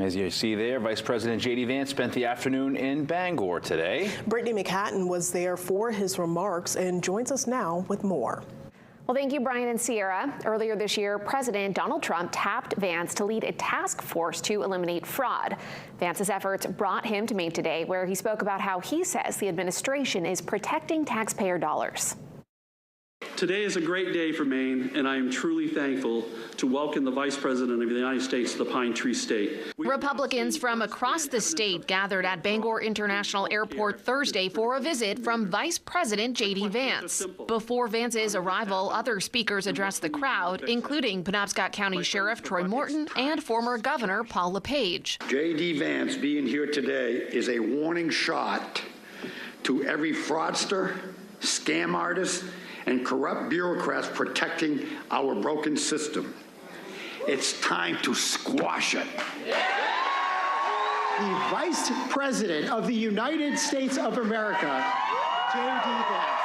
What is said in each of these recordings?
As you see there, Vice President J.D. Vance spent the afternoon in Bangor today. Brittany McHatton was there for his remarks and joins us now with more. Well, thank you, Brian and Sierra. Earlier this year, President Donald Trump tapped Vance to lead a task force to eliminate fraud. Vance's efforts brought him to Maine today, where he spoke about how he says the administration is protecting taxpayer dollars. Today is a great day for Maine, and I am truly thankful to welcome the Vice President of the United States to the Pine Tree State. Republicans from across the state gathered at Bangor International Airport Thursday for a visit from Vice President J.D. Vance. Before Vance's arrival, other speakers addressed the crowd, including Penobscot County Sheriff Troy Morton and former Governor Paul LePage. J.D. Vance being here today is a warning shot to every fraudster, scam artist, and corrupt bureaucrats protecting our broken system. It's time to squash it. The Vice President of the United States of America, J.D. Vance.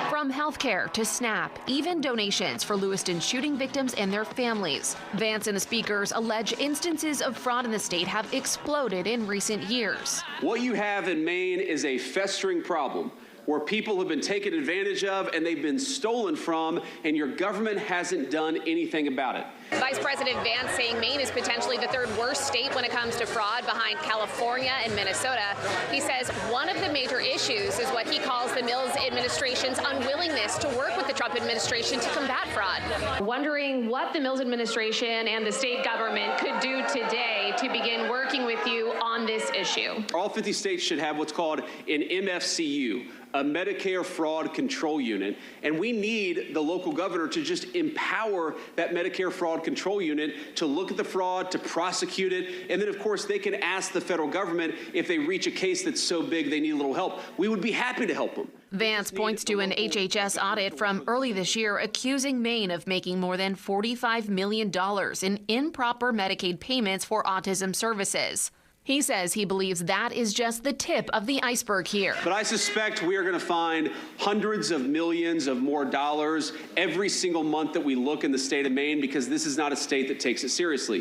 From healthcare to SNAP, even donations for Lewiston shooting victims and their families. Vance and the speakers allege instances of fraud in the state have exploded in recent years. What you have in Maine is a festering problem where people have been taken advantage of and they've been stolen from, and your government hasn't done anything about it. Vice President Vance saying Maine is potentially the third worst state when it comes to fraud, behind California and Minnesota. He says one of the major issues is what he calls the Mills administration's unwillingness to work with the Trump administration to combat fraud. Wondering what the Mills administration and the state government could do today to begin working with you on this issue. All 50 states should have what's called an MFCU, a Medicare Fraud Control Unit, and we need the local governor to just empower that Medicare Fraud Control Unit to look at the fraud, to prosecute it, and then of course they can ask the federal government if they reach a case that's so big they need a little help. We would be happy to help them. Vance points to an HHS audit from early this year accusing Maine of making more than $45 million in improper Medicaid payments for autism services. He says he believes that is just the tip of the iceberg here. But I suspect we are going to find hundreds of millions of more dollars every single month that we look in the state of Maine, because this is not a state that takes it seriously.